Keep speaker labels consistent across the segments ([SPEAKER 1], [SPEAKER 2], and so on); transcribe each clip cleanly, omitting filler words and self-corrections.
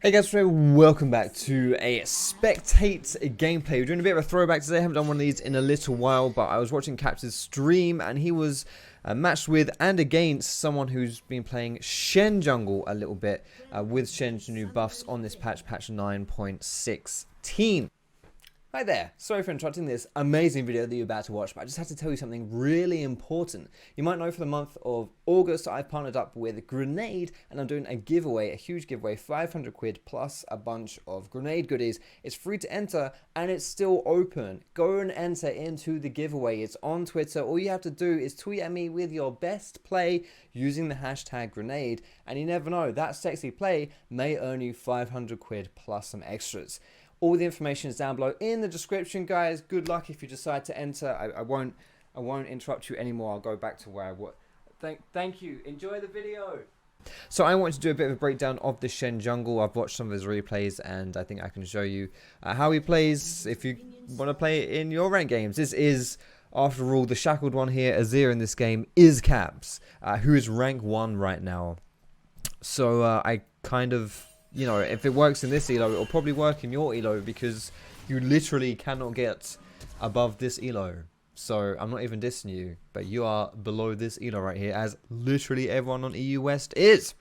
[SPEAKER 1] Hey guys, welcome back to a Spectate gameplay. We're doing a bit of a throwback today. I haven't done one of these in a little while, but I was watching Cap's stream and he was matched with and against someone who's been playing Shen Jungle a little bit with Shen's new buffs on this patch 9.16. Hi there, sorry for interrupting this amazing video that you're about to watch, but I just have to tell you something really important. You might know for the month of August, I've partnered up with Grenade and I'm doing a giveaway, a huge giveaway, 500 quid plus a bunch of Grenade goodies. It's free to enter and it's still open. Go and enter into the giveaway. It's on Twitter. All you have to do is tweet at me with your best play using the hashtag Grenade, and you never know, that sexy play may earn you 500 quid plus some extras. All the information is down below in the description, guys. Good luck if you decide to enter. I won't interrupt you anymore. I'll go back to where I was. Thank you. Enjoy the video. So I want to do a bit of a breakdown of the Shen Jungle. I've watched some of his replays and I think I can show you how he plays if you want to play it in your ranked games. This is, after all, the shackled one here. Azir in this game is Caps, who is rank 1 right now. So I kind of... You know, if it works in this elo, it'll probably work in your elo because you literally cannot get above this elo. So I'm not even dissing you, but you are below this elo right here, as literally everyone on EU West is.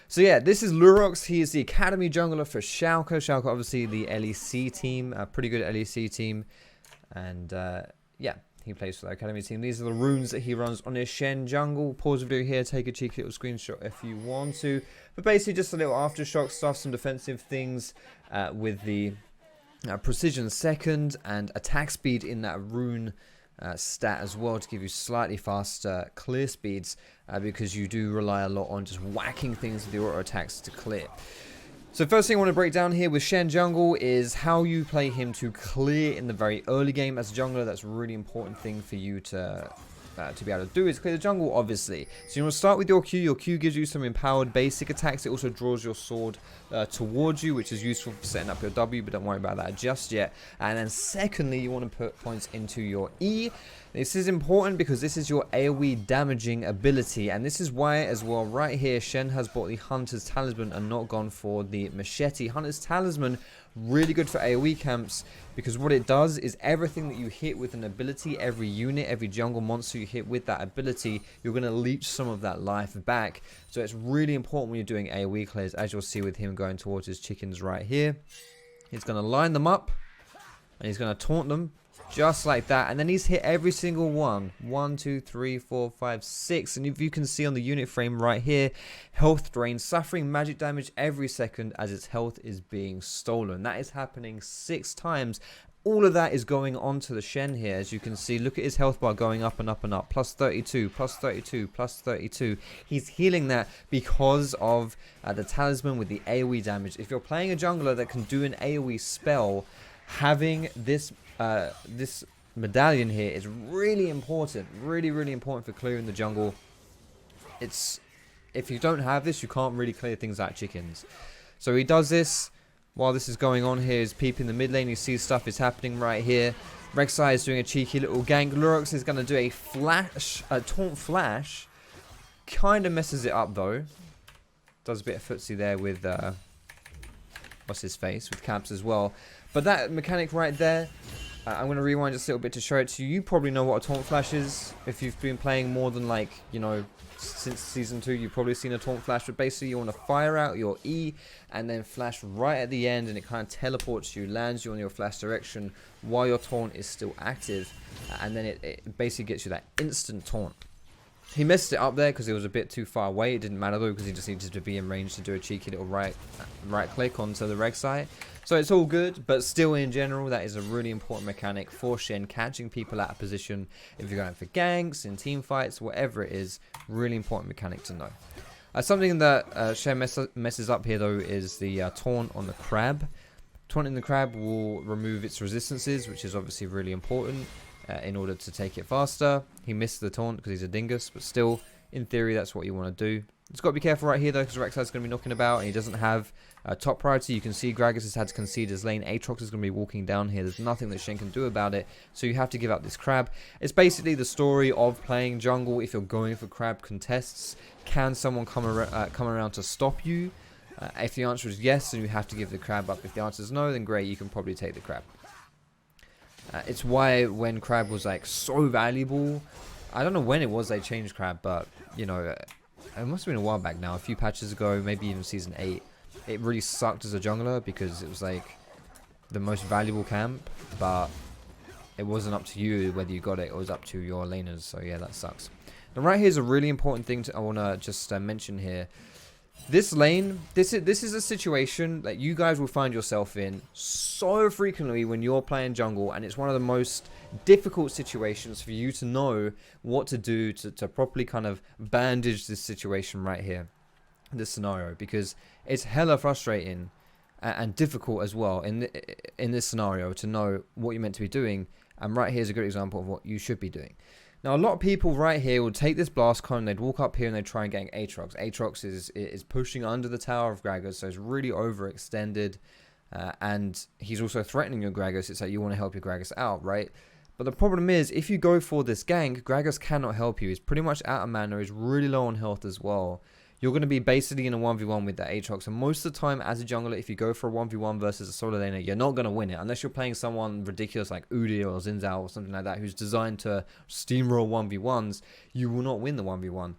[SPEAKER 1] So yeah, this is Lurox. He is the Academy Jungler for Schalke. Schalke, obviously the LEC team, a pretty good LEC team. And yeah, he plays for the Academy team. These are the runes that he runs on his Shen Jungle. Pause the video here, take a cheeky little screenshot if you want to. But basically just a little aftershock stuff, some defensive things with the precision second and attack speed in that rune stat as well to give you slightly faster clear speeds because you do rely a lot on just whacking things with your auto attacks to clear. So first thing I want to break down here with Shen Jungle is how you play him to clear in the very early game as a jungler. That's a really important thing for you to be able to do, is clear the jungle, obviously. So you want to start with your Q. Your Q gives you some empowered basic attacks. It also draws your sword towards you, which is useful for setting up your W, but don't worry about that just yet. And then secondly, you want to put points into your E. This is important because this is your AoE damaging ability, and this is why as well right here Shen has bought the Hunter's Talisman and not gone for the Machete. Hunter's Talisman, really good for AoE camps because what it does is everything that you hit with an ability, every unit, every jungle monster you hit with that ability, you're going to leech some of that life back. So it's really important when you're doing AoE clears, as you'll see with him going towards his chickens right here. He's going to line them up and he's going to taunt them. Just like that, and then he's hit every single one. 1, 2, 3, 4, 5, 6. And if you can see on the unit frame right here, health drain, suffering magic damage every second as its health is being stolen. That is happening 6 times. All of that is going onto the Shen here, as you can see. Look at his health bar going up and up and up. Plus 32, plus 32, plus 32. He's healing that because of the talisman with the AoE damage. If you're playing a jungler that can do an AoE spell, having this medallion here is really important, really important for clearing the jungle. It's, if you don't have this, you can't really clear things like chickens. So he does this while this is going on here. He's peeping the mid lane. You see stuff is happening right here. Rek'Sai is doing a cheeky little gank. Lurox is going to do a flash, a taunt flash. Kind of messes it up though. Does a bit of footsie there with what's his face, with Caps as well. But that mechanic right there, I'm going to rewind just a little bit to show it to you. You probably know what a taunt flash is. If you've been playing more than, like, you know, since season 2, you've probably seen a taunt flash. But basically you want to fire out your E and then flash right at the end, and it kind of teleports you, lands you on your flash direction while your taunt is still active. And then it basically gets you that instant taunt. He messed it up there because it was a bit too far away. It didn't matter though because he just needed to be in range to do a cheeky little right click onto the Rek'Sai. So it's all good, but still in general, that is a really important mechanic for Shen, catching people out of position. If you're going for ganks, in team fights, whatever it is, really important mechanic to know. Something that Shen messes up here though is the taunt on the crab. Taunting the crab will remove its resistances, which is obviously really important. In order to take it faster. He missed the taunt because he's a dingus, but still, in theory, that's what you want to do. It's got to be careful right here, though, because Rek'Sai's going to be knocking about, and he doesn't have top priority. You can see Gragas has had to concede his lane. Aatrox is going to be walking down here. There's nothing that Shen can do about it, so you have to give up this crab. It's basically the story of playing jungle if you're going for crab contests. Can someone come around to stop you? If the answer is yes, then you have to give the crab up. If the answer is no, then great, you can probably take the crab. It's why when crab was like so valuable, I don't know when it was they changed crab, but you know, it must have been a while back now, a few patches ago, maybe even season 8. It really sucked as a jungler because it was like the most valuable camp, but it wasn't up to you whether you got it. It was up to your laners. So yeah, that sucks. Now right here is a really important thing I want to just mention here. This lane, this is a situation that you guys will find yourself in so frequently when you're playing jungle, and it's one of the most difficult situations for you to know what to do to properly kind of bandage this situation right here, this scenario, because it's hella frustrating and difficult as well in this scenario to know what you're meant to be doing. And right here is a good example of what you should be doing. Now, a lot of people right here will take this blast cone, they'd walk up here and they'd try and gank Aatrox. Aatrox is pushing under the tower of Gragas, so it's really overextended. And he's also threatening your Gragas. It's like you want to help your Gragas out, right? But the problem is, if you go for this gank, Gragas cannot help you. He's pretty much out of mana, he's really low on health as well. You're going to be basically in a 1v1 with that Aatrox. And most of the time, as a jungler, if you go for a 1v1 versus a solo laner, you're not going to win it. Unless you're playing someone ridiculous like Udi or Xin Zhao or something like that, who's designed to steamroll 1v1s, you will not win the 1v1.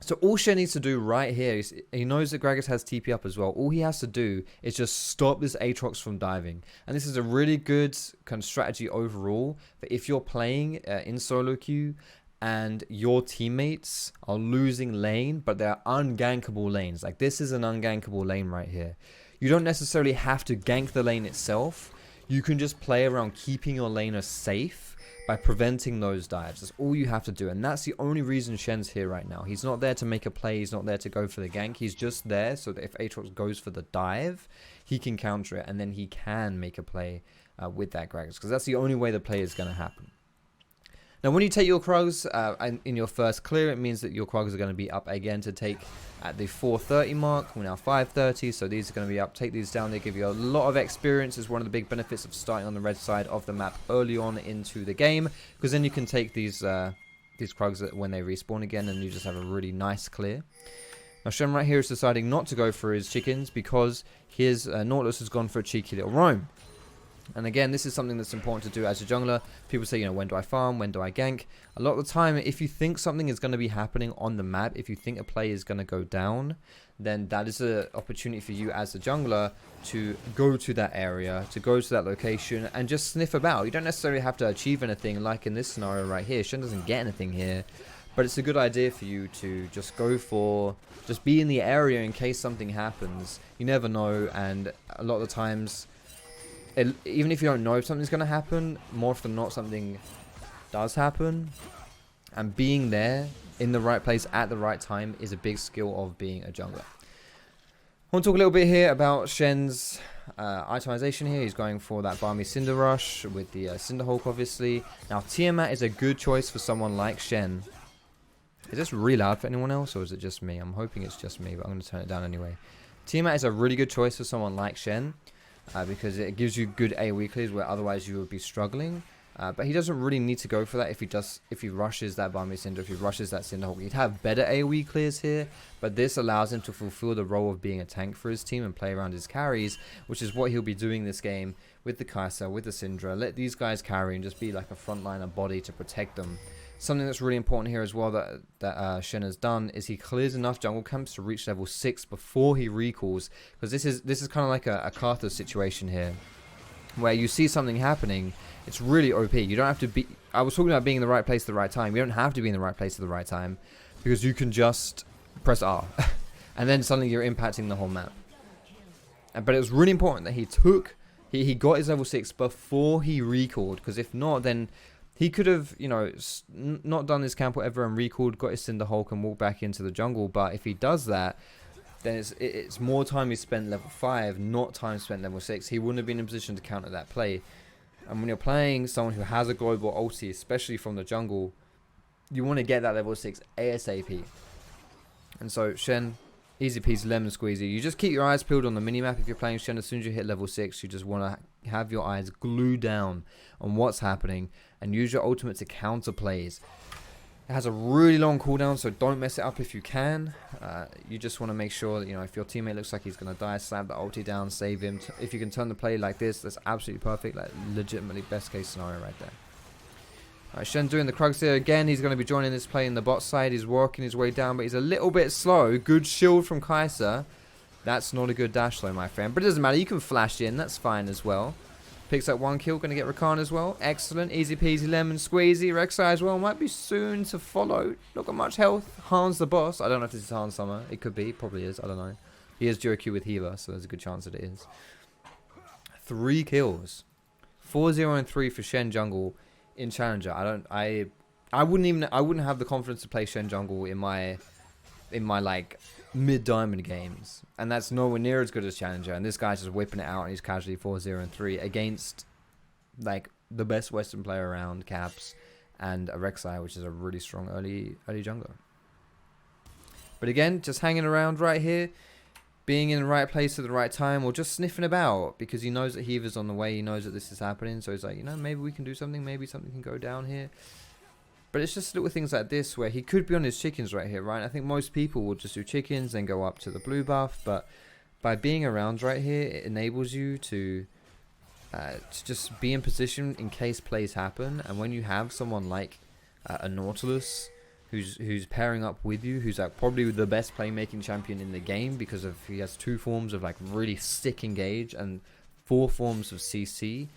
[SPEAKER 1] So all Shen needs to do right here is, he knows that Gragas has TP up as well. All he has to do is just stop this Aatrox from diving. And this is a really good kind of strategy overall. That if you're playing in solo queue, and your teammates are losing lane, but they're ungankable lanes. Like, this is an ungankable lane right here. You don't necessarily have to gank the lane itself. You can just play around keeping your laner safe by preventing those dives. That's all you have to do. And that's the only reason Shen's here right now. He's not there to make a play. He's not there to go for the gank. He's just there so that if Aatrox goes for the dive, he can counter it. And then he can make a play with that Gragas. Because that's the only way the play is going to happen. Now, when you take your Krugs in your first clear, it means that your Krugs are going to be up again to take at the 430 mark. We're now 530, so these are going to be up. Take these down. They give you a lot of experience. Is one of the big benefits of starting on the red side of the map early on into the game, because then you can take these Krugs when they respawn again, and you just have a really nice clear. Now, Shen right here is deciding not to go for his chickens because his Nautilus has gone for a cheeky little roam. And again, this is something that's important to do as a jungler. People say, you know, when do I farm? When do I gank? A lot of the time, if you think something is going to be happening on the map, if you think a play is going to go down, then that is an opportunity for you as a jungler to go to that area, to go to that location, and just sniff about. You don't necessarily have to achieve anything like in this scenario right here. Shen doesn't get anything here. But it's a good idea for you to just go for, just be in the area in case something happens. You never know, and a lot of the times, even if you don't know if something's going to happen, more often than not something does happen. And being there in the right place at the right time is a big skill of being a jungler. I want to talk a little bit here about Shen's itemization here. He's going for that Balmy Cinder Rush with the Cinder Hulk, obviously. Now, Tiamat is a good choice for someone like Shen. Is this really loud for anyone else, or is it just me? I'm hoping it's just me, but I'm going to turn it down anyway. Tiamat is a really good choice for someone like Shen. Because it gives you good AoE clears where otherwise you would be struggling. But he doesn't really need to go for that if he rushes that Balmy Cinder, if he rushes that Cinder Hulk. He'd have better AoE clears here, but this allows him to fulfill the role of being a tank for his team and play around his carries, which is what he'll be doing this game with the Kai'Sa, with the Syndra. Let these guys carry and just be like a frontliner body to protect them. Something that's really important here as well that Shen has done is he clears enough jungle camps to reach level 6 before he recalls, because this is kind of like a Karthus situation here, where you see something happening, it's really OP. You don't have to be. I was talking about being in the right place at the right time. You don't have to be in the right place at the right time, because you can just press R, and then suddenly you're impacting the whole map. But it was really important that he got his level 6 before he recalled, because if not, then he could have, you know, not done this camp whatever and recalled, got his Cinder Hulk and walked back into the jungle. But if he does that, then it's more time he spent level 5, not time spent level 6. He wouldn't have been in a position to counter that play. And when you're playing someone who has a global ulti, especially from the jungle, you want to get that level 6 ASAP. And so Shen, easy peasy lemon squeezy. You just keep your eyes peeled on the minimap if you're playing Shen. As soon as you hit level 6, you just want to have your eyes glued down on what's happening and use your ultimate to counter plays. It has a really long cooldown, so don't mess it up if you can. You just want to make sure that, you know, if your teammate looks like he's going to die, slap the ulti down, save him. If you can turn the play like this, that's absolutely perfect. Like, legitimately best case scenario right there. Alright, Shen doing the Krugs here again. He's going to be joining this play in the bot side. He's working his way down, but he's a little bit slow. Good shield from Kai'Sa. That's not a good dash though, my friend. But it doesn't matter. You can flash in. That's fine as well. Picks up 1 kill. Going to get Rakan as well. Excellent. Easy peasy lemon squeezy. Rek'Sai as well. Might be soon to follow. Not got much health. Han's the boss. I don't know if this is Han Summer. It could be. Probably is. I don't know. He is duo Q with Healer, so there's a good chance that it is. 3 kills. 4-0 and 3 for Shen Jungle in Challenger. I wouldn't have the confidence to play Shen Jungle in my like mid-diamond games, and that's nowhere near as good as Challenger, and this guy's just whipping it out and he's casually 4-0 and 3 against like the best Western player around, Caps, and a Rek'Sai, which is a really strong early jungler. But again, just hanging around right here, being in the right place at the right time, or just sniffing about, because he knows that Heaver's on the way, he knows that this is happening, so he's like, you know, maybe we can do something, maybe something can go down here. But it's just little things like this where he could be on his chickens right here, right? I think most people will just do chickens, then go up to the blue buff. But by being around right here, it enables you to just be in position in case plays happen. And when you have someone like a Nautilus who's pairing up with you, who's like probably the best playmaking champion in the game because of he has 2 forms of like really sick engage and 4 forms of CC.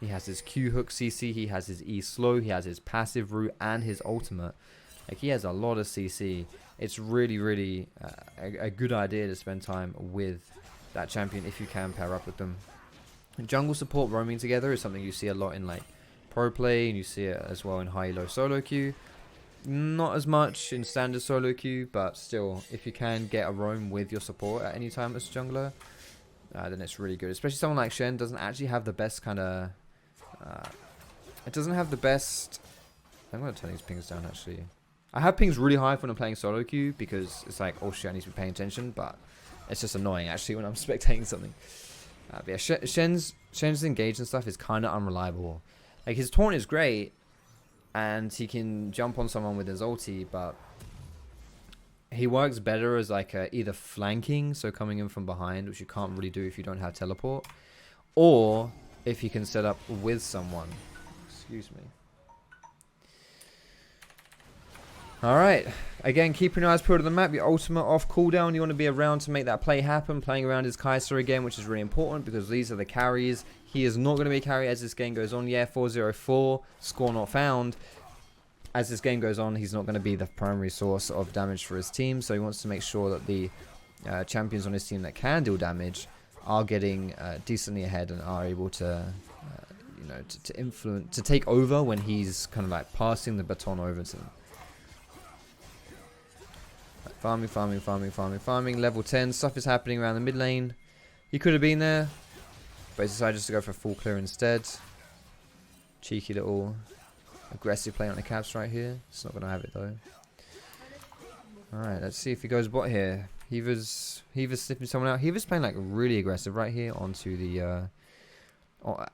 [SPEAKER 1] He has his Q hook CC, he has his E slow, he has his passive route and his ultimate. Like, he has a lot of CC. It's really a good idea to spend time with that champion if you can pair up with them. And jungle support roaming together is something you see a lot in like pro play, and you see it as well in high-low solo queue. Not as much in standard solo queue, but still, if you can get a roam with your support at any time as a jungler, then it's really good. Especially someone like Shen doesn't actually have the best kind of... it doesn't have the best... I'm going to turn these pings down, actually. I have pings really high when I'm playing solo queue, because it's like, oh shit, I need to be paying attention, but it's just annoying, actually, when I'm spectating something. But yeah, Shen's engage and stuff is kind of unreliable. Like, his taunt is great, and he can jump on someone with his ulti, but he works better as like either flanking, so coming in from behind, which you can't really do if you don't have teleport, or if you can set up with someone. Excuse me. Alright, again, keeping your eyes peeled to the map. Your ultimate off cooldown, you want to be around to make that play happen. Playing around his Kai'Sa again, which is really important because these are the carries. He is not going to be a carry as this game goes on. Yeah, 404, score not found. As this game goes on, he's not going to be the primary source of damage for his team, so he wants to make sure that the champions on his team that can deal damage are getting decently ahead and are able to, you know, to influence, to take over when he's kind of like passing the baton over to them. Farming. Level 10. Stuff is happening around the mid lane. He could have been there, but he decided just to go for a full clear instead. Cheeky little aggressive play on the Caps right here. It's not going to have it though. Alright, let's see if he goes bot here. Heaver's sniffing someone out. Heaver's playing like really aggressive right here onto the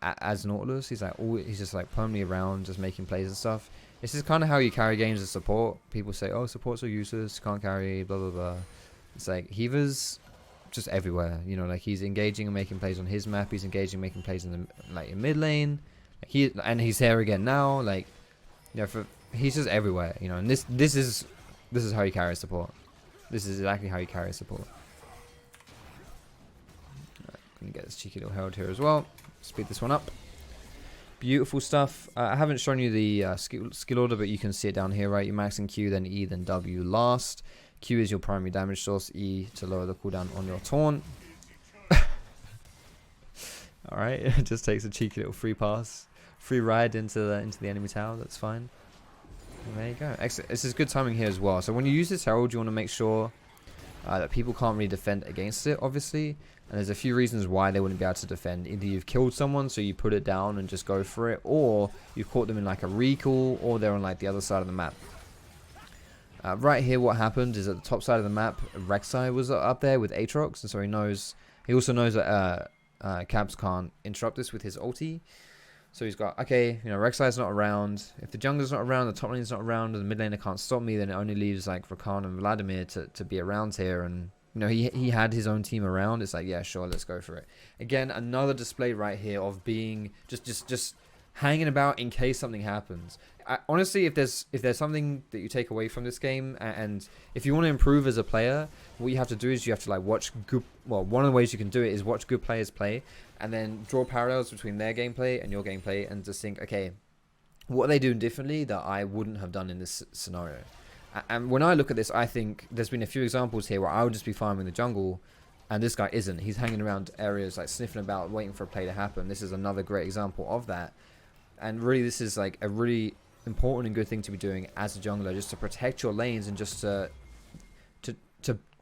[SPEAKER 1] as Nautilus. He's just like permanently around, just making plays and stuff. This is kind of how you carry games as support. People say, oh, support's so useless, can't carry, blah, blah, blah. It's like, Heaver's just everywhere. You know, like, he's engaging and making plays on his map. He's engaging and making plays in the, like, in mid lane. Like, and he's here again now. Like, you know, he's just everywhere, you know. And this is how you carry support. This is exactly how you carry support. Right, gonna get this cheeky little herald here as well. Speed this one up. Beautiful stuff. I haven't shown you the skill order, but you can see it down here, right? You're maxing Q, then E, then W last. Q is your primary damage source. E to lower the cooldown on your taunt. All right, it just takes a cheeky little free ride into the enemy tower. That's fine. And there you go. Excellent. This is good timing here as well. So when you use this herald, you want to make sure that people can't really defend against it, obviously. And there's a few reasons why they wouldn't be able to defend. Either you've killed someone, so you put it down and just go for it, or you've caught them in like a recall, or they're on like the other side of the map. Right here, what happened is at the top side of the map, Rek'Sai was up there with Aatrox, and so he also knows that Caps can't interrupt this with his ulti. So he's got, okay, you know, Rek'Sai's not around. If the jungler's not around, the top lane's not around, and the mid laner can't stop me, then it only leaves like Rakan and Vladimir to be around here. And you know, he had his own team around. It's like, yeah, sure, let's go for it. Again, another display right here of being just hanging about in case something happens. Honestly, if there's something that you take away from this game, and if you want to improve as a player, what you have to do is you have to like watch good. Well, one of the ways you can do it is watch good players play, and then draw parallels between their gameplay and your gameplay, and just think, okay, what are they doing differently that I wouldn't have done in this scenario? And when I look at this, I think there's been a few examples here where I would just be farming the jungle, and this guy isn't. He's hanging around areas like sniffing about, waiting for a play to happen. This is another great example of that. And really, this is like a really important and good thing to be doing as a jungler, just to protect your lanes and just to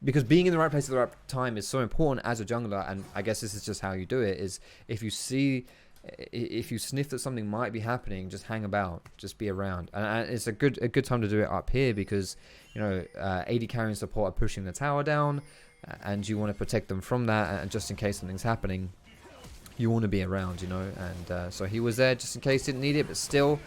[SPEAKER 1] because being in the right place at the right time is so important as a jungler. And I guess this is just how you do it, is if you sniff that something might be happening, just hang about, just be around. And it's a good time to do it up here, because you know, AD carry and support are pushing the tower down, and you want to protect them from that, and just in case something's happening, you want to be around, you know. And so he was there just in case, didn't need it, but still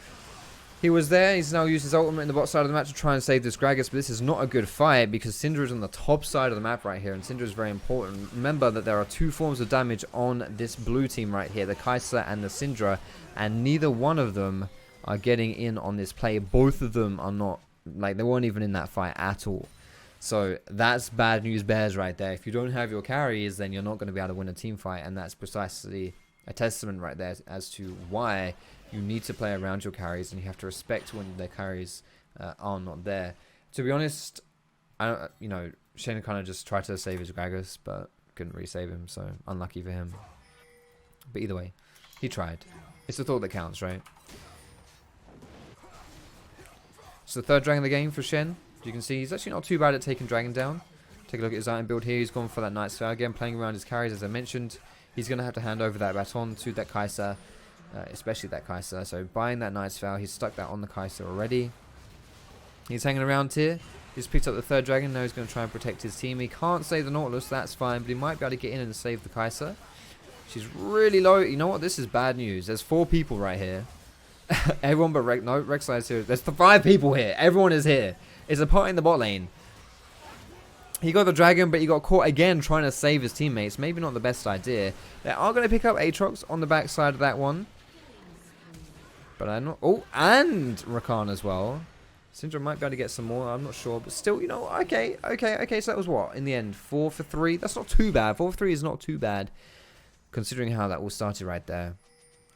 [SPEAKER 1] he was there. He's now used his ultimate in the bot side of the map to try and save this Gragas, but this is not a good fight because Syndra is on the top side of the map right here, and Syndra is very important. Remember that there are two forms of damage on this blue team right here, the Kai'Sa and the Syndra, and neither one of them are getting in on this play. Both of them are not, like, they weren't even in that fight at all. So that's bad news bears right there. If you don't have your carries, then you're not going to be able to win a team fight, and that's precisely a testament right there as to why you need to play around your carries, and you have to respect when their carries are not there. To be honest, you know, Shen kind of just tried to save his Gragas, but couldn't really save him, so unlucky for him. But either way, he tried. It's the thought that counts, right? So the third dragon of the game for Shen. You can see he's actually not too bad at taking dragon down. Take a look at his item build here. He's gone for that Night Sphere again, playing around his carries, as I mentioned. He's going to have to hand over that baton to that Kai'Sa, especially that Kai'Sa. So buying that Night Sphere, he's stuck that on the Kai'Sa already. He's hanging around here. He's picked up the third dragon. Now he's going to try and protect his team. He can't save the Nautilus, that's fine, but he might be able to get in and save the Kai'Sa. She's really low. You know what? This is bad news. There's 4 people right here. Everyone but Rek'Sai is here. There's 5 people here. Everyone is here. It's a part in the bot lane. He got the dragon, but he got caught again trying to save his teammates. Maybe not the best idea. They are going to pick up Aatrox on the backside of that one. But I'm not... Oh, and Rakan as well. Syndra might be able to get some more. I'm not sure. But still, you know, okay. So that was what? In the end, 4 for 3. That's not too bad. 4 for 3 is not too bad, considering how that all started right there.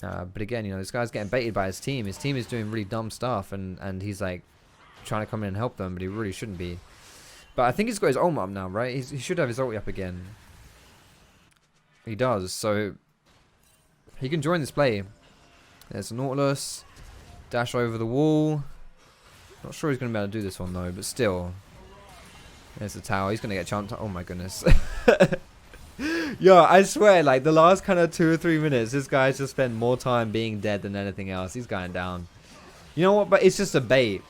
[SPEAKER 1] But again, you know, this guy's getting baited by his team. His team is doing really dumb stuff, and he's like trying to come in and help them, but he really shouldn't be. But I think he's got his ult up now, right? He should have his ulti up again. He does, so he can join this play. There's a Nautilus. Dash over the wall. Not sure he's going to be able to do this one, though, but still. There's the tower. He's going to get chunked. Oh, my goodness. Yo, I swear, like, the last kind of 2 or 3 minutes, this guy's just spent more time being dead than anything else. He's going down. You know what? But it's just a bait.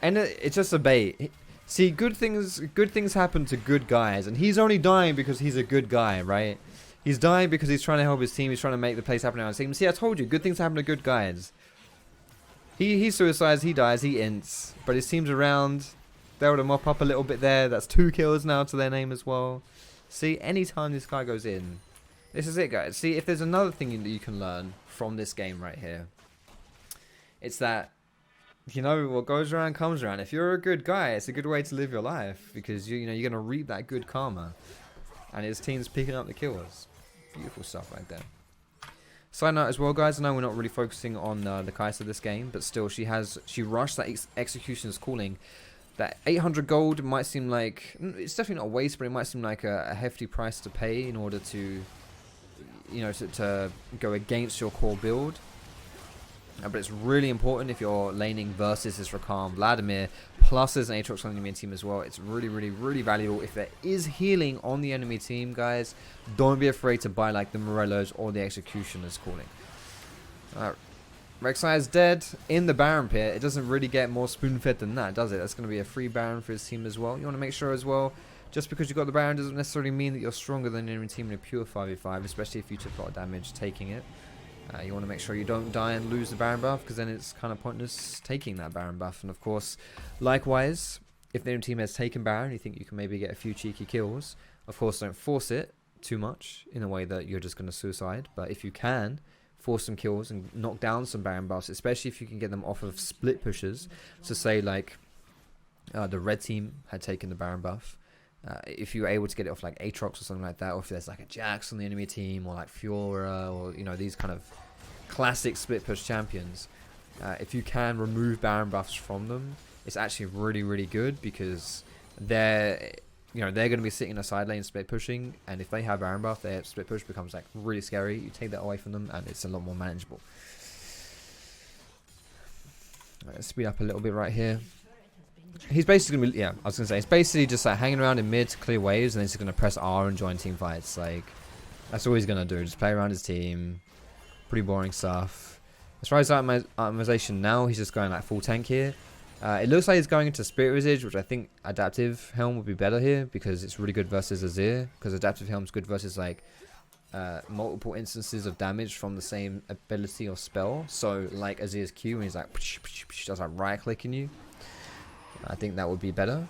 [SPEAKER 1] And it's just a bait. See, good things happen to good guys, and he's only dying because he's a good guy, right? He's dying because he's trying to help his team. He's trying to make the place happen on his team. See, I told you, good things happen to good guys. He suicides, he dies, he ints, but his team's around. They're able to mop up a little bit there. That's 2 kills now to their name as well. See, anytime this guy goes in, this is it, guys. See, if there's another thing that you can learn from this game right here, it's that, you know, what goes around comes around. If you're a good guy, it's a good way to live your life, because you know you're gonna reap that good karma, and his team's picking up the kills. Beautiful stuff right there. Side note as well, guys. I know we're not really focusing on the Kai'Sa this game, but still, she rushed that executioner's calling. That 800 gold might seem like, it's definitely not a waste, but it might seem like a hefty price to pay in order to, you know, to go against your core build. But it's really important if you're laning versus this Rakan Vladimir, plus there's an Aatrox on the enemy team as well. It's really, really, really valuable. If there is healing on the enemy team, guys, don't be afraid to buy like the Morellos or the Executioner's calling. Rek'Sai is dead in the Baron pit. It doesn't really get more spoon-fed than that, does it? That's going to be a free Baron for his team as well. You want to make sure as well, just because you got the Baron doesn't necessarily mean that you're stronger than the enemy team in a pure 5v5, especially if you took a lot of damage taking it. You want to make sure you don't die and lose the Baron buff, because then it's kind of pointless taking that Baron buff. And of course, likewise, if the enemy team has taken Baron, you think you can maybe get a few cheeky kills. Of course, don't force it too much in a way that you're just going to suicide. But if you can, force some kills and knock down some Baron buffs, especially if you can get them off of split pushes. So say like the red team had taken the Baron buff. If you were able to get it off like Aatrox or something like that, or if there's like a Jax on the enemy team, or like Fiora, or you know, these kind of classic split push champions, if you can remove Baron buffs from them, it's actually really, really good, because they're going to be sitting in a side lane split pushing, and if they have Baron buff, their split push becomes like really scary. You take that away from them and it's a lot more manageable. Let's speed up a little bit right here. He's basically gonna be, I was gonna say, it's basically just like hanging around in mid to clear waves, and then he's gonna press R and join team fights. Like, that's all he's gonna do, just play around his team. Pretty boring stuff. As far as itemization now, he's just going like full tank here. It looks like he's going into Spirit Visage, which I think Adaptive Helm would be better here, because it's really good versus Azir, because Adaptive Helm's good versus like multiple instances of damage from the same ability or spell. So like Azir's Q, when he's like just like right clicking you, I think that would be better.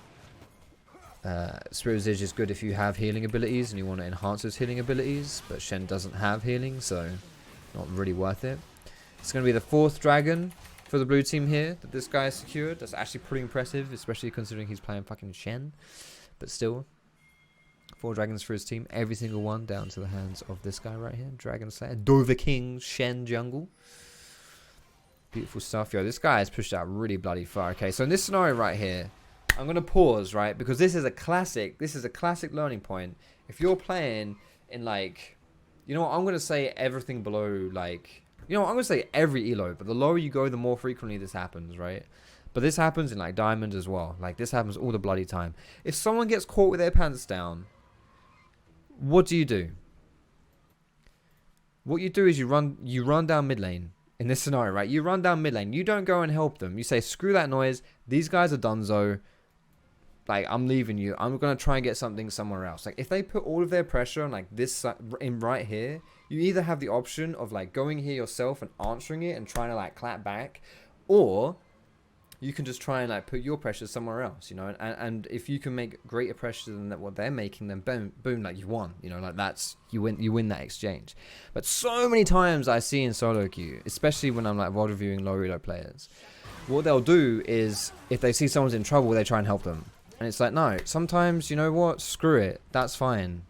[SPEAKER 1] Spirit Visage is good if you have healing abilities and you want to enhance those healing abilities, but Shen doesn't have healing, so not really worth it. It's going to be the 4th dragon for the blue team here that this guy has secured. That's actually pretty impressive, especially considering he's playing fucking Shen. But still, 4 dragons for his team, every single one down to the hands of this guy right here, Dragon Slayer, Dover King, Shen Jungle. Beautiful stuff. Yo, this guy has pushed out really bloody far. Okay, so in this scenario right here, I'm going to pause, right? Because this is a classic learning point. If you're playing in like, you know what, I'm going to say everything below like, you know what, I'm going to say every elo, but the lower you go, the more frequently this happens, right? But this happens in like Diamond as well. Like, this happens all the bloody time. If someone gets caught with their pants down, what do? What you do is you run down mid lane. In this scenario, right? You run down mid lane. You don't go and help them. You say, screw that noise. These guys are donezo. Like, I'm leaving you. I'm going to try and get something somewhere else. Like, if they put all of their pressure on, like, this in right here, you either have the option of, like, going here yourself and answering it and trying to, like, clap back. Or you can just try and, like, put your pressure somewhere else, you know? And if you can make greater pressure than what they're making, then boom, like, you won. You know, like, that's, you win that exchange. But so many times I see in solo queue, especially when I'm, like, VOD reviewing low elo players, what they'll do is, if they see someone's in trouble, they try and help them. And it's like, no, sometimes, you know what, screw it, that's fine.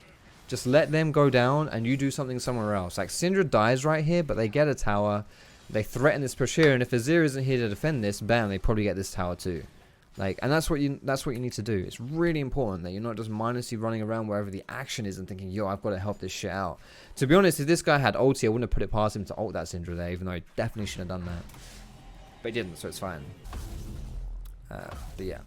[SPEAKER 1] Just let them go down and you do something somewhere else. Like, Syndra dies right here, but they get a tower, they threaten this push here, and if Azir isn't here to defend this, bam, they probably get this tower too. Like, and that's what you need to do. It's really important that you're not just mindlessly running around wherever the action is and thinking, yo, I've got to help this shit out. To be honest, if this guy had ulti, I wouldn't have put it past him to ult that Syndra there, even though he definitely should have done that. But he didn't, so it's fine. But yeah.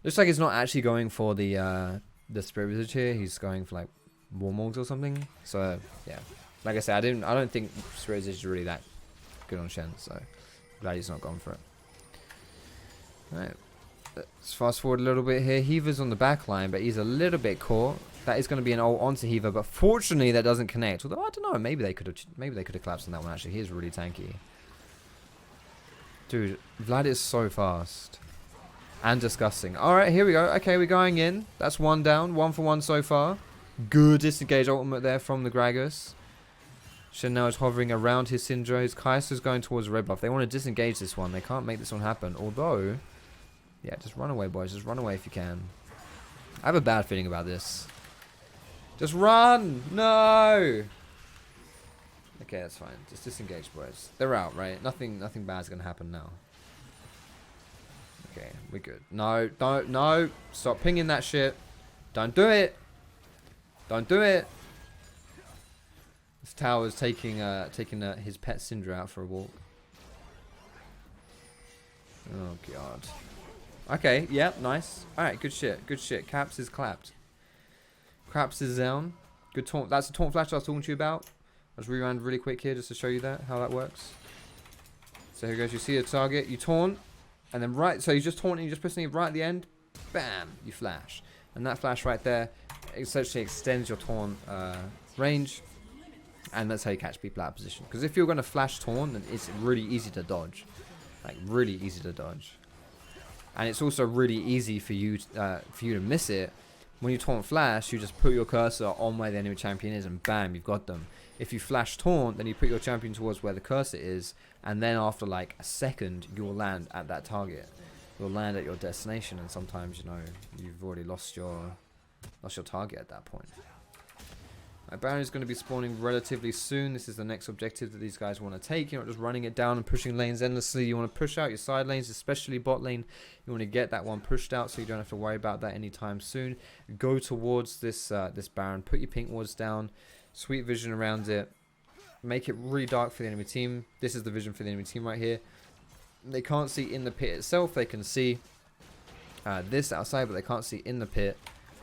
[SPEAKER 1] Looks like he's not actually going for the Spirit Visage here. He's going for like Warmogs or something. So yeah, like I said, I don't think Spirit Visage is really that good on Shen. So glad he's not gone for it. Alright, let's fast forward a little bit here. Heaver's on the back line, but he's a little bit caught. That is going to be an ult onto Heaver, but fortunately that doesn't connect. Although I don't know, maybe they could have collapsed on that one. Actually, he is really tanky. Dude, Vlad is so fast. And disgusting. Alright, here we go. Okay, we're going in. That's 1 down. 1 for 1 so far. Good disengage ultimate there from the Gragas. Shen now is hovering around his Syndra. His Kai'Sa's going towards red buff. They want to disengage this one. They can't make this one happen. Although, yeah, just run away, boys. Just run away if you can. I have a bad feeling about this. Just run! No! Okay, that's fine. Just disengage, boys. They're out, right? Nothing bad's going to happen now. Okay, we're good. No, don't, no. Stop pinging that shit. Don't do it. Don't do it. This tower's taking his pet Syndra out for a walk. Oh, God. Okay, yep, nice. Alright, good shit, good shit. Caps is clapped. Caps is down. Good taunt. That's the taunt flash I was talking to you about. I'll just rewind really quick here just to show you that, how that works. So here goes, you see a target, you taunt. And then so you're just taunting, you're just pressing it right at the end, bam, you flash. And that flash right there essentially extends your taunt range. And that's how you catch people out of position. Because if you're going to flash taunt, then it's really easy to dodge. Like, really easy to dodge. And it's also really easy for you to miss it. When you taunt flash, you just put your cursor on where the enemy champion is and bam, you've got them. If you flash taunt, then you put your champion towards where the cursor is, and then after like a second, you'll land at that target. You'll land at your destination, and sometimes, you know, you've already lost your target at that point. Baron is going to be spawning relatively soon. This is the next objective that these guys want to take. You're not just running it down and pushing lanes endlessly. You want to push out your side lanes, especially bot lane. You want to get that one pushed out so you don't have to worry about that anytime soon. Go towards this this Baron. Put your pink wards down. Sweet vision around it. Make it really dark for the enemy team. This is the vision for the enemy team right here. They can't see in the pit itself. They can see this outside, but they can't see in the pit.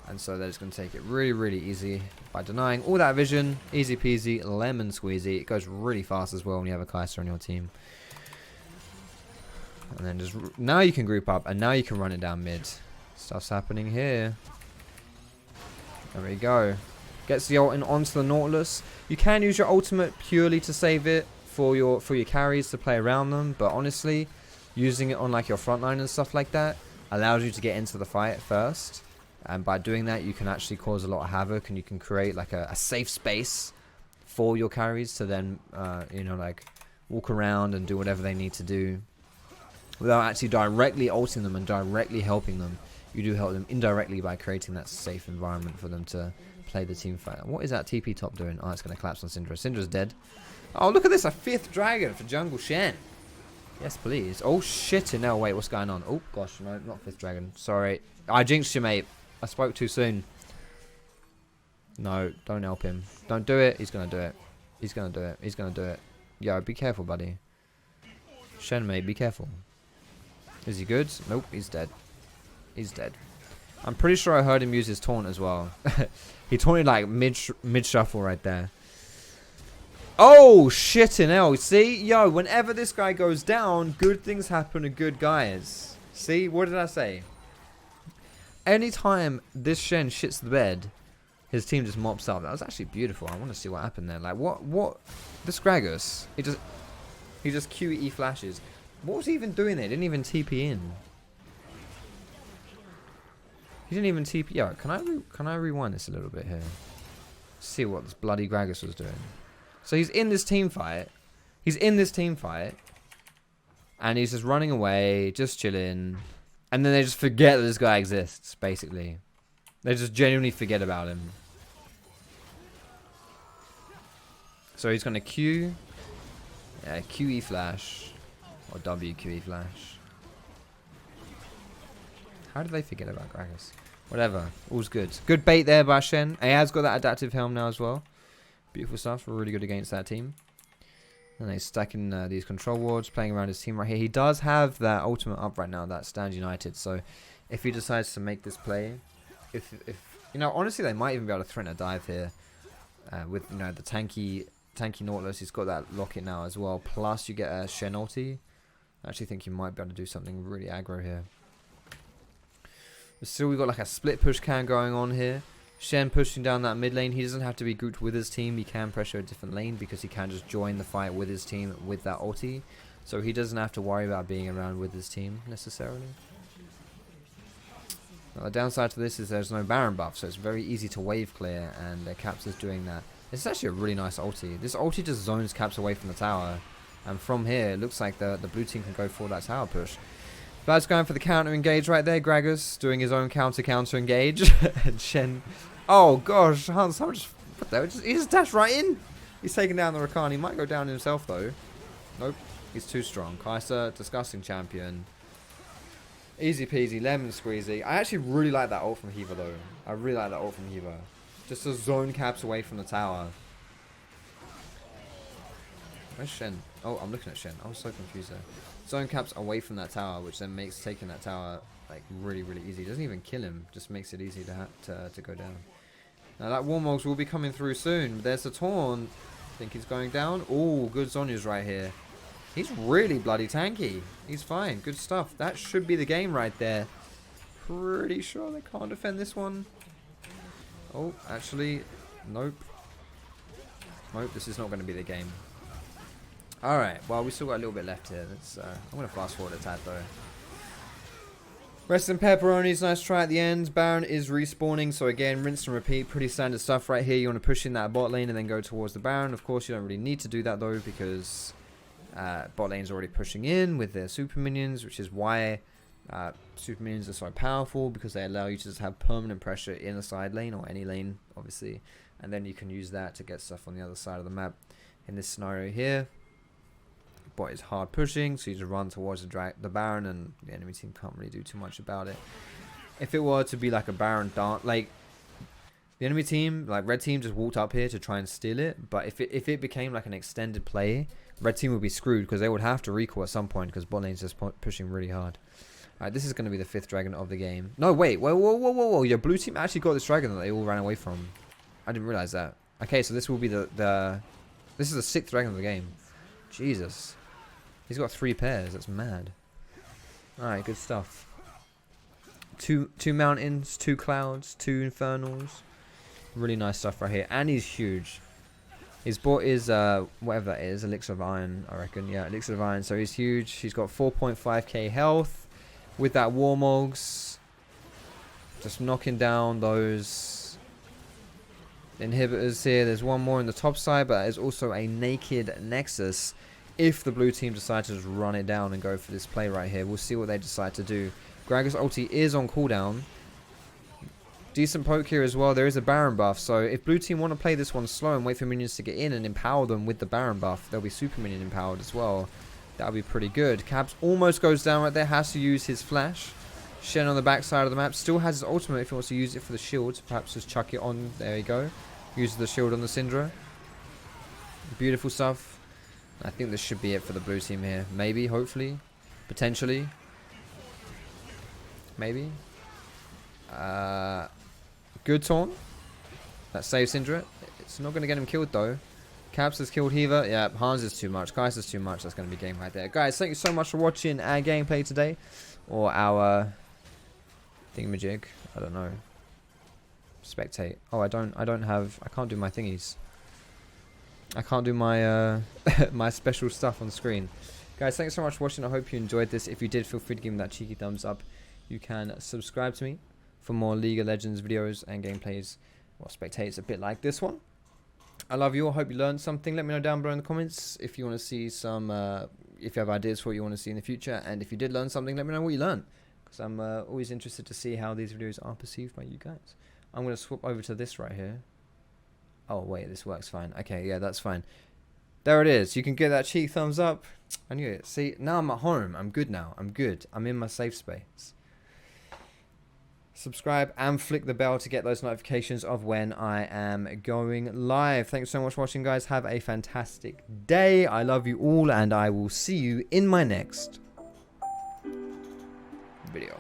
[SPEAKER 1] And so they're just going to take it really, really easy by denying all that vision. Easy peasy, lemon squeezy. It goes really fast as well when you have a Kai'Sa on your team. And then just now you can group up, and now you can run it down mid. Stuff's happening here. There we go. Gets the ult in onto the Nautilus. You can use your ultimate purely to save it for your carries to play around them. But honestly, using it on like your front line and stuff like that allows you to get into the fight first. And by doing that, you can actually cause a lot of havoc, and you can create like a safe space for your carries to then, you know, like walk around and do whatever they need to do without actually directly ulting them and directly helping them. You do help them indirectly by creating that safe environment for them to play the team fight. What is that TP top doing? Oh, it's going to collapse on Syndra. Syndra's dead. Oh, look at this. A 5th dragon for Jungle Shen. Yes, please. Oh, shit. No, wait. What's going on? Oh, gosh. No, not 5th dragon. Sorry. I jinxed you, mate. I spoke too soon. No, don't help him. Don't do it. He's going to do it. He's going to do it. He's going to do it. Yo, be careful, buddy. Shen, mate, be careful. Is he good? Nope, he's dead. He's dead. I'm pretty sure I heard him use his taunt as well. He taunted like mid-shuffle right there. Oh, shit in hell. See? Yo, whenever this guy goes down, good things happen to good guys. See? What did I say? Anytime this Shen shits the bed, his team just mops up. That was actually beautiful. I want to see what happened there. Like, what? This Gragas, he just QE flashes. What was he even doing there? He didn't even TP in. He didn't even TP. Yo, can I rewind this a little bit here? See what this bloody Gragas was doing. So he's in this team fight. He's in this team fight. And he's just running away, just chilling. And then they just forget that this guy exists, basically. They just genuinely forget about him. So he's going to Q. Yeah, QE flash. Or WQE flash. How did they forget about Gragas? Whatever. All's good. Good bait there by Shen. He has got that adaptive helm now as well. Beautiful stuff. Really good against that team. And he's stacking these control wards, playing around his team right here. He does have that ultimate up right now, that Stand United. So if he decides to make this play, if you know, honestly, they might even be able to threaten a dive here with, you know, the tanky Nautilus. He's got that locket now as well. Plus you get a Shen ulti. I actually think you might be able to do something really aggro here. But still, we've got like a split push can going on here. Shen pushing down that mid lane. He doesn't have to be grouped with his team. He can pressure a different lane because he can just join the fight with his team with that ulti. So he doesn't have to worry about being around with his team necessarily. Now, the downside to this is there's no Baron buff, so it's very easy to wave clear, and Caps is doing that. This is actually a really nice ulti. This ulti just zones Caps away from the tower. And from here, it looks like the blue team can go for that tower push. Vlad's going for the counter engage right there. Gragas doing his own counter engage. And Shen. Oh gosh, Hans, how much? What the? He just dashed right in. He's taking down the Rakan. He might go down himself though. Nope, he's too strong. Kai'Sa, disgusting champion. Easy peasy, lemon squeezy. I actually really like that ult from Hiva though. I really like that ult from Hiva. Just to zone Caps away from the tower. Where's Shen? Oh, I'm looking at Shen. I was so confused there. Zone Caps away from that tower, which then makes taking that tower like really, really easy. Doesn't even kill him, just makes it easy to go down. Now that Warmogs will be coming through soon. There's the taunt. I think he's going down. Oh, good Zonya's right here. He's really bloody tanky. He's fine. Good stuff. That should be the game right there. Pretty sure they can't defend this one. Oh, actually, nope. Nope, this is not going to be the game. Alright, well, we still got a little bit left here. Let's, I'm going to fast forward a tad, though. Rest and pepperonis, nice try at the end. Baron is respawning, so again, rinse and repeat. Pretty standard stuff right here. You want to push in that bot lane and then go towards the Baron. Of course, you don't really need to do that, though, because bot lane's already pushing in with their super minions, which is why super minions are so powerful, because they allow you to just have permanent pressure in the side lane, or any lane, obviously. And then you can use that to get stuff on the other side of the map. In this scenario here, bot is hard pushing, so you just run towards the Baron, and the enemy team can't really do too much about it. If it were to be like a Baron dart, like the enemy team, like red team, just walked up here to try and steal it. But if it became like an extended play, red team would be screwed, because they would have to recall at some point, because bot lane's just pushing really hard. Alright, this is going to be the 5th dragon of the game. No, wait, whoa, your blue team actually got this dragon that they all ran away from. I didn't realize that. Okay, so this will be this is the 6th dragon of the game. Jesus. He's got 3 pairs. That's mad. Alright, good stuff. Two mountains, 2 clouds, 2 infernals. Really nice stuff right here. And he's huge. His bot is, whatever that is, Elixir of Iron, I reckon. Yeah, Elixir of Iron. So he's huge. He's got 4.5k health. With that Warmogs. Just knocking down those inhibitors here. There's one more on the top side, but there's also a naked Nexus. If the blue team decide to just run it down and go for this play right here, we'll see what they decide to do. Gragas ulti is on cooldown. Decent poke here as well. There is a Baron buff, so if blue team want to play this one slow and wait for minions to get in and empower them with the Baron buff, they'll be super minion empowered as well. That'll be pretty good. Caps almost goes down right there, has to use his flash. Shen on the back side of the map still has his ultimate if he wants to use it for the shield. Perhaps just chuck it on. There you go. Uses the shield on the Syndra. Beautiful stuff. I think this should be it for the blue team here. Maybe, hopefully, potentially. Maybe. Good taunt. That saves Syndra. It's not going to get him killed, though. Caps has killed Heaver. Yeah, Hans is too much. Kais is too much. That's going to be game right there. Guys, thank you so much for watching our gameplay today. Or our thingamajig. I don't know. Spectate. Oh, I can't do my thingies. I can't do my my special stuff on screen. Guys, thanks so much for watching. I hope you enjoyed this. If you did, feel free to give me that cheeky thumbs up. You can subscribe to me for more League of Legends videos and gameplays or spectates a bit like this one. I love you all. Hope you learned something. Let me know down below in the comments if you want to see some, if you have ideas for what you want to see in the future. And if you did learn something, let me know what you learned, because I'm always interested to see how these videos are perceived by you guys. I'm going to swap over to this right here. Oh, wait, this works fine. Okay, yeah, that's fine. There it is. You can get that cheek thumbs up. I knew it. See, now I'm at home. I'm good now. I'm good. I'm in my safe space. Subscribe and flick the bell to get those notifications of when I am going live. Thanks so much for watching, guys. Have a fantastic day. I love you all, and I will see you in my next video.